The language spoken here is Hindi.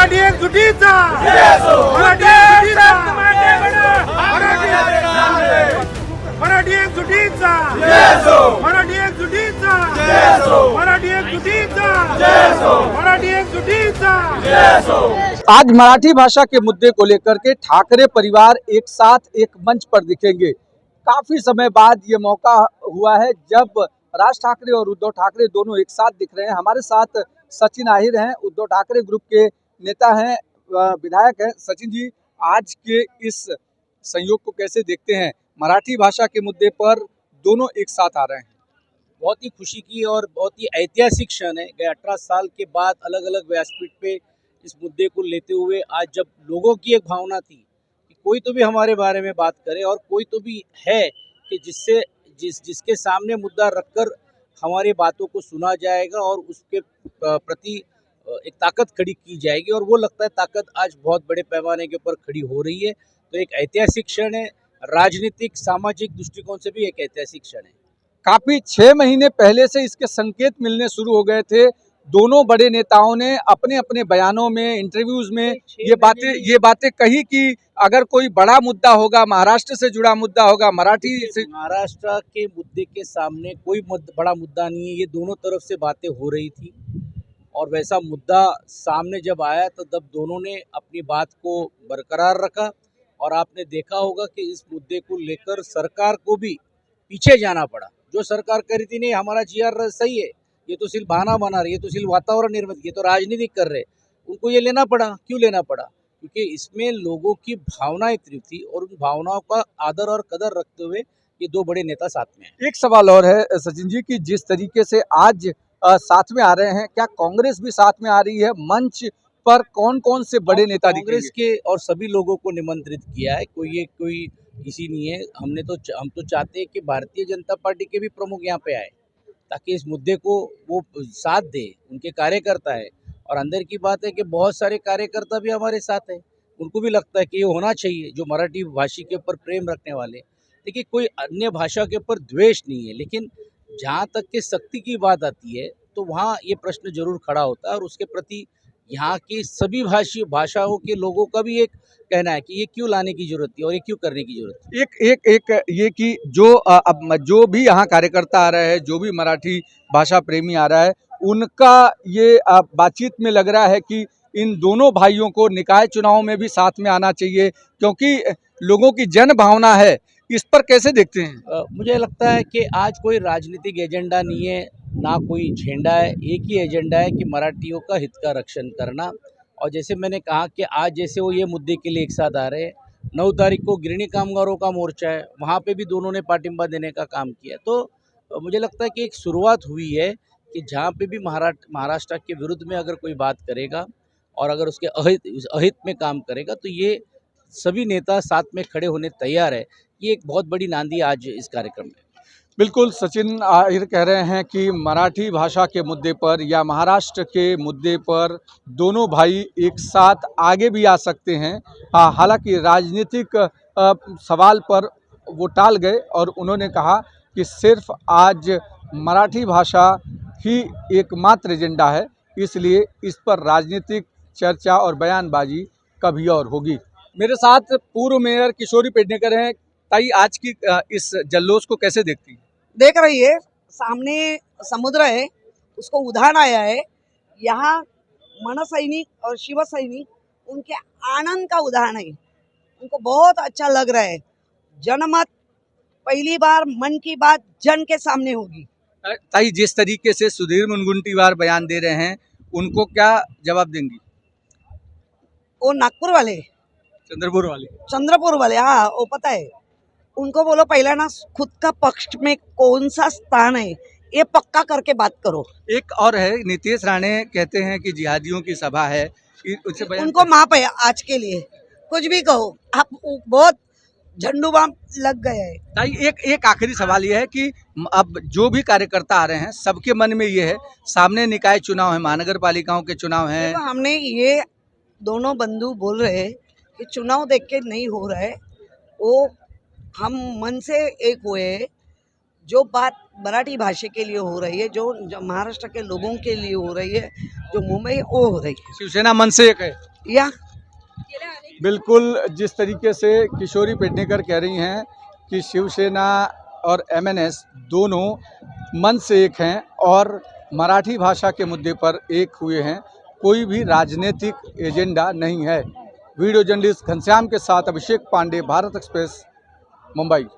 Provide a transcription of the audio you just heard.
मराठी एकजुटीचा मराठी एकजुटीचा मराठी एकजुटीचा मराठी एकजुटीचा मराठी एकजुटीचा। आज मराठी भाषा के मुद्दे को लेकर के ठाकरे परिवार एक साथ एक मंच पर दिखेंगे। काफी समय बाद ये मौका हुआ है जब राज ठाकरे और उद्धव ठाकरे दोनों एक साथ दिख रहे हैं। हमारे साथ सचिन आहिर हैं, उद्धव ठाकरे ग्रुप के नेता हैं, विधायक हैं। सचिन जी, आज के इस संयोग को कैसे देखते हैं? मराठी भाषा के मुद्दे पर दोनों एक साथ आ रहे हैं। बहुत ही खुशी की और बहुत ही ऐतिहासिक क्षण है। गए 18 साल के बाद अलग अलग व्यासपीठ पे इस मुद्दे को लेते हुए आज जब लोगों की एक भावना थी कि कोई तो भी हमारे बारे में बात करे और कोई तो भी है कि जिसके सामने मुद्दा रखकर हमारी बातों को सुना जाएगा और उसके प्रति एक ताकत खड़ी की जाएगी, और वो लगता है ताकत आज बहुत बड़े पैमाने के ऊपर खड़ी हो रही है। तो एक ऐतिहासिक क्षण है, राजनीतिक सामाजिक दृष्टिकोण से भी एक ऐतिहासिक क्षण है। काफी 6 महीने पहले से इसके संकेत मिलने शुरू हो गए थे। दोनों बड़े नेताओं ने अपने अपने बयानों में, इंटरव्यूज में ये बातें कही कि अगर कोई बड़ा मुद्दा होगा, महाराष्ट्र से जुड़ा मुद्दा होगा, मराठी से। महाराष्ट्र के मुद्दे के सामने कोई बड़ा मुद्दा नहीं है। ये दोनों तरफ से बातें हो रही थी और वैसा मुद्दा सामने जब आया तो तब दोनों ने अपनी बात को बरकरार रखा। और आपने देखा होगा कि इस मुद्दे को लेकर सरकार को भी पीछे जाना पड़ा। जो सरकार कह रही थी नहीं हमारा जीआर सही है, ये तो सिर्फ बहाना बना रही है, तो सिर्फ वातावरण निर्मित, ये तो राजनीतिक कर रहे, उनको ये लेना पड़ा। क्यों लेना पड़ा? क्योंकि इसमें लोगों की भावनाएं तीव्र थी और उन भावनाओं का आदर और कदर रखते हुए ये दो बड़े नेता साथ में हैं। एक सवाल और है सचिन जी कि जिस तरीके से आज साथ में आ रहे हैं, क्या कांग्रेस भी साथ में आ रही है? मंच पर कौन कौन से बड़े नेता कांग्रेस के और सभी लोगों को निमंत्रित किया है। कोई इसी नहीं है। हम तो चाहते हैं कि भारतीय जनता पार्टी के भी प्रमुख यहाँ पे आए ताकि इस मुद्दे को वो साथ दे। उनके कार्यकर्ता है और अंदर की बात है कि बहुत सारे कार्यकर्ता भी हमारे साथ हैं। उनको भी लगता है कि ये होना चाहिए, जो मराठी भाषी के ऊपर प्रेम रखने वाले। देखिए, कोई अन्य भाषा के ऊपर द्वेष नहीं है, लेकिन जहाँ तक कि सख्ती की बात आती है तो वहाँ ये प्रश्न जरूर खड़ा होता है और उसके प्रति यहाँ की सभी भाषाओं के लोगों का भी एक कहना है कि ये क्यों लाने की जरूरत है और ये क्यों करने की जरूरत है। एक ये कि जो भी यहाँ कार्यकर्ता आ रहे हैं, जो भी मराठी भाषा प्रेमी आ रहा है, उनका ये बातचीत में लग रहा है कि इन दोनों भाइयों को निकाय चुनाव में भी साथ में आना चाहिए, क्योंकि लोगों की जन भावना है। इस पर कैसे देखते हैं? मुझे लगता है कि आज कोई राजनीतिक एजेंडा नहीं है, ना कोई झंडा है। एक ही एजेंडा है कि मराठियों का हित का रक्षण करना। और जैसे मैंने कहा कि आज जैसे वो ये मुद्दे के लिए एक साथ आ रहे हैं, 9 तारीख को गृहिणी कामगारों का मोर्चा है, वहाँ पे भी दोनों ने पाटिंबा देने का काम किया। तो मुझे लगता है कि एक शुरुआत हुई है कि जहाँ पे भी महाराष्ट्र के विरुद्ध में अगर कोई बात करेगा और अगर उसके अहित में काम करेगा तो ये सभी नेता साथ में खड़े होने तैयार है। ये एक बहुत बड़ी नांदी आज इस कार्यक्रम में। बिल्कुल, सचिन आहिर कह रहे हैं कि मराठी भाषा के मुद्दे पर या महाराष्ट्र के मुद्दे पर दोनों भाई एक साथ आगे भी आ सकते हैं। हालांकि राजनीतिक सवाल पर वो टाल गए और उन्होंने कहा कि सिर्फ आज मराठी भाषा ही एकमात्र एजेंडा है, इसलिए इस पर राजनीतिक चर्चा और बयानबाजी कभी और होगी। मेरे साथ पूर्व मेयर किशोरी पेडनेकर हैं। ताई, आज की इस जल्लोष को कैसे देखती हैं? देख रही है, सामने समुद्र है, उसको उधाण आया है। यहाँ मनसैनिक और शिव सैनिक उनके आनंद का उदाहरण है। उनको बहुत अच्छा लग रहा है। जनमत पहली बार मन की बात जन के सामने होगी। ताई, जिस तरीके से सुधीर मुनगंटीवार बयान दे रहे हैं, उनको क्या जवाब देंगी? वो नागपुर वाले, चंद्रपुर वाले, हाँ वो पता है। उनको बोलो पहला ना खुद का पक्ष में कौन सा स्थान है ये पक्का करके बात करो। एक और है, नीतीश राणे कहते हैं कि जिहादियों की सभा है, उनको माफ है आज के लिए, कुछ भी कहो आप, बहुत झंडू बाम लग गए है। ताई, एक आखिरी सवाल ये है कि अब जो भी कार्यकर्ता आ रहे हैं, सबके मन में ये है, सामने निकाय चुनाव है, महानगर पालिकाओं के चुनाव है। तो हमने ये दोनों बंधु बोल रहे हैं कि चुनाव देख के नहीं हो रहा है, वो हम मन से एक हुए हैं। जो बात मराठी भाषा के लिए हो रही है, जो महाराष्ट्र के लोगों के लिए हो रही है, जो मुंबई वो हो रही है। शिवसेना मन से एक है। या बिल्कुल जिस तरीके से किशोरी पेडनेकर कह रही हैं कि शिवसेना और एमएनएस दोनों मन से एक हैं और मराठी भाषा के मुद्दे पर एक हुए हैं, कोई भी राजनीतिक एजेंडा नहीं है। वीडियो जर्नलिस्ट घनश्याम के साथ अभिषेक पांडे, भारत एक्सप्रेस, मुंबई।